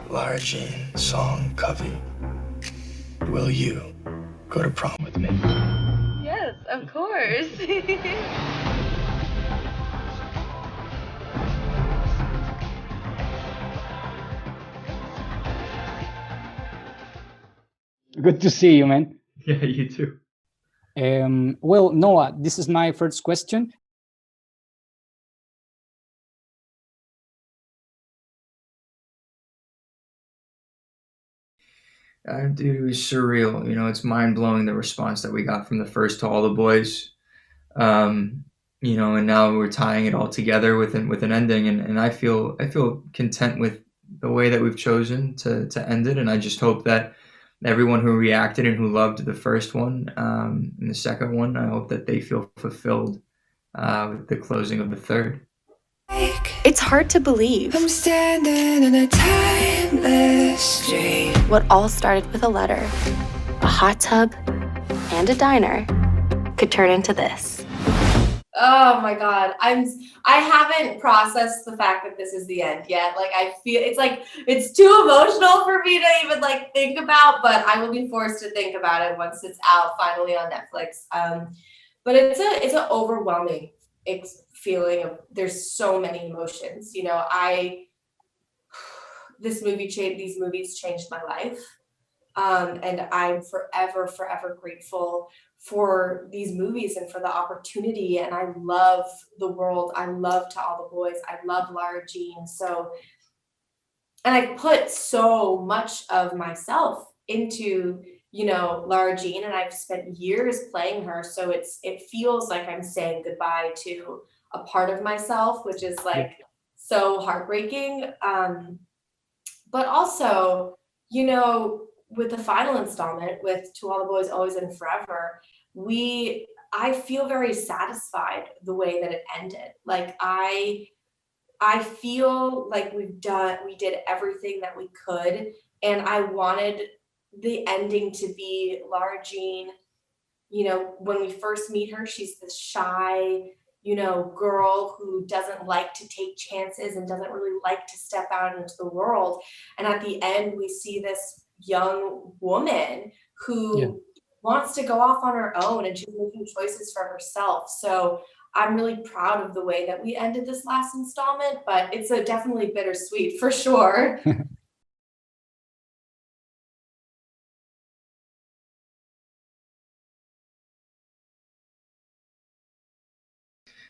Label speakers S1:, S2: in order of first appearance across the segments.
S1: Lara Jean song Covey. Will you go to prom with me?
S2: Yes, of course.
S3: Good to see you, man.
S4: Yeah, you too.
S3: Well, Noah, this is my first question.
S4: Dude, it was surreal. You know, it's mind blowing the response that we got from the first To All the Boys. You know, and now we're tying it all together with an ending, and I feel content with the way that we've chosen to end it, and I just hope that everyone who reacted and who loved the first one and the second one, I hope that they feel fulfilled with the closing of the third.
S5: It's hard to believe.
S6: I'm standing in a timeless street.
S5: What all started with a letter, a hot tub, and a diner could turn into this.
S7: Oh my God. I haven't processed the fact that this is the end yet. Like I feel it's too emotional for me to even like think about, but I will be forced to think about it once it's out finally on Netflix. But it's an overwhelming feeling of there's so many emotions. You know, these movies changed my life. And I'm forever grateful for these movies and for the opportunity. And I love the world. I love To All the Boys. I love Lara Jean. So, and I put so much of myself into, you know, Lara Jean, and I've spent years playing her. So it feels like I'm saying goodbye to a part of myself, which is like so heartbreaking. But also, you know, with the final installment with To All the Boys, Always and Forever, I feel very satisfied the way that it ended. Like I feel like we did everything that we could, and I wanted the ending to be Lara Jean. You know, when we first meet her, she's this shy, you know, girl who doesn't like to take chances and doesn't really like to step out into the world. And at the end, we see this young woman who wants to go off on her own, and she's making choices for herself. So I'm really proud of the way that we ended this last installment, but it's definitely bittersweet for sure.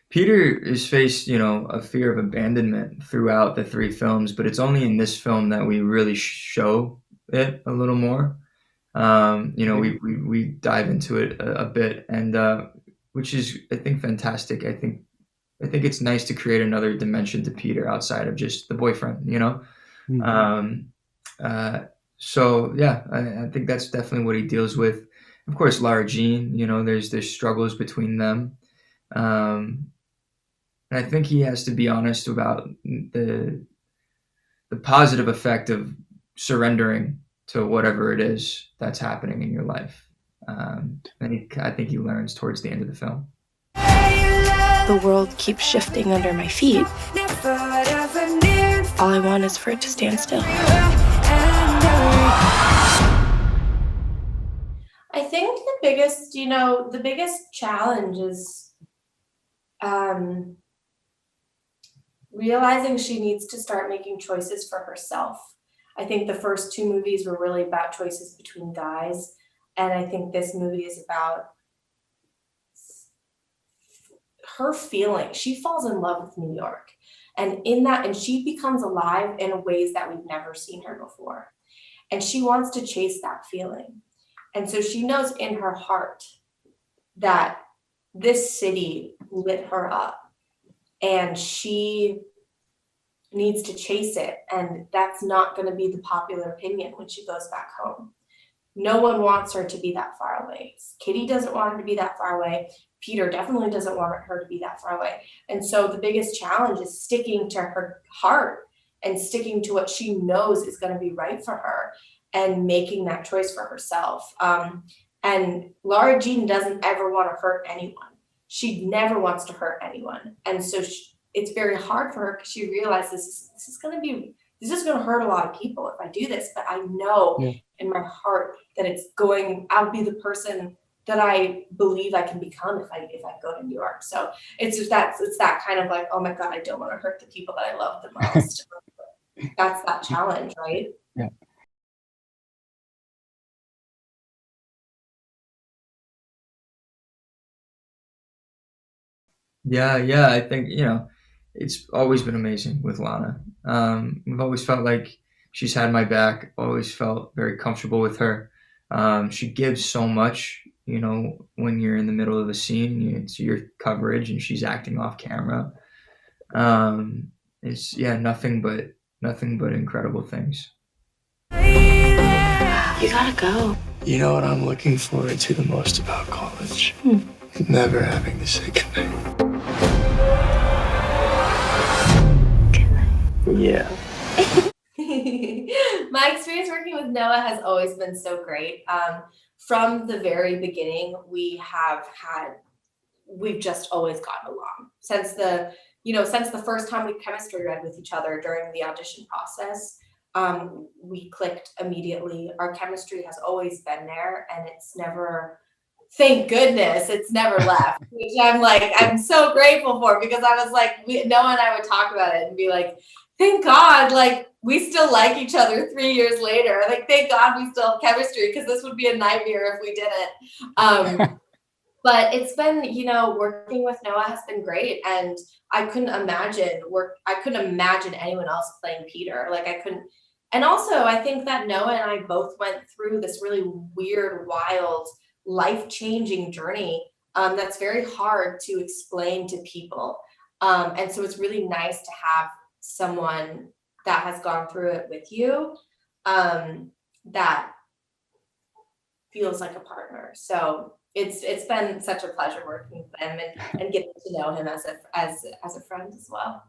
S4: Peter has faced, you know, a fear of abandonment throughout the three films, but it's only in this film that we really show it a little more. You know, we dive into it a bit, and which is, I think, fantastic. I think it's nice to create another dimension to Peter outside of just the boyfriend, you know. So yeah, I think that's definitely what he deals with. Of course, Lara Jean, you know, there's struggles between them. And I think he has to be honest about the positive effect of surrendering to whatever it is that's happening in your life. And I think he learns towards the end of the film.
S5: The world keeps shifting under my feet. All I want is for it to stand still.
S7: I think the biggest challenge is realizing she needs to start making choices for herself. I think the first two movies were really about choices between guys, and I think this movie is about her feeling. She falls in love with New York, and she becomes alive in ways that we've never seen her before. And she wants to chase that feeling. And so she knows in her heart that this city lit her up, and she needs to chase it. And that's not going to be the popular opinion when she goes back home. No one wants her to be that far away. Kitty doesn't want her to be that far away. Peter definitely doesn't want her to be that far away. And so the biggest challenge is sticking to her heart and sticking to what she knows is going to be right for her and making that choice for herself. And Lara Jean doesn't ever want to hurt anyone. She never wants to hurt anyone. And so it's very hard for her because she realizes this is going to be this is going to hurt a lot of people if I do this, but I know in my heart that I'll be the person that I believe I can become if I go to New York. So it's that kind of like, oh my God, I don't want to hurt the people that I love the most. That's that challenge, right?
S3: Yeah.
S4: Yeah, I think, it's always been amazing with Lana. I've always felt like she's had my back, always felt very comfortable with her. She gives so much, when you're in the middle of a scene, it's your coverage and she's acting off camera. It's nothing but incredible things.
S5: You gotta go.
S1: You know what I'm looking forward to the most about college? Never having to say goodnight. Yeah.
S7: My experience working with Noah has always been so great. From the very beginning, we've just always gotten along since the first time we chemistry read with each other during the audition process. We clicked immediately. Our chemistry has always been there, and it's never, thank goodness, it's never left, which I'm so grateful for, because I was like, Noah and I would talk about it and be like, thank God, like, we still like each other 3 years later. Like, thank God we still have chemistry, because this would be a nightmare if we didn't. But it's been, working with Noah has been great, and I couldn't imagine anyone else playing Peter. Like, I couldn't. And also, I think that Noah and I both went through this really weird, wild, life-changing journey that's very hard to explain to people. And so it's really nice to have someone that has gone through it with you, that feels like a partner. So it's been such a pleasure working with him and getting to know him as a friend as well.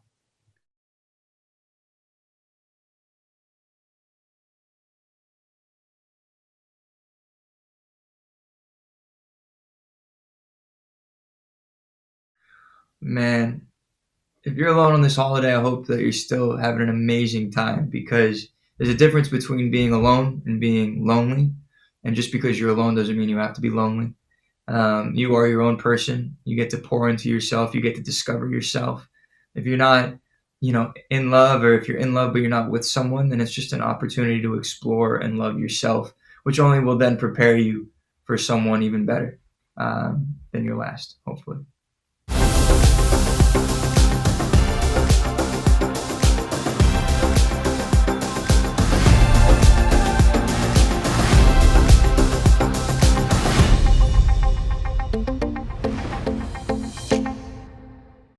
S4: Man, if you're alone on this holiday, I hope that you're still having an amazing time, because there's a difference between being alone and being lonely. And just because you're alone doesn't mean you have to be lonely. You are your own person. You get to pour into yourself. You get to discover yourself. If you're not, in love, or if you're in love but you're not with someone, then it's just an opportunity to explore and love yourself, which only will then prepare you for someone even better than your last, hopefully.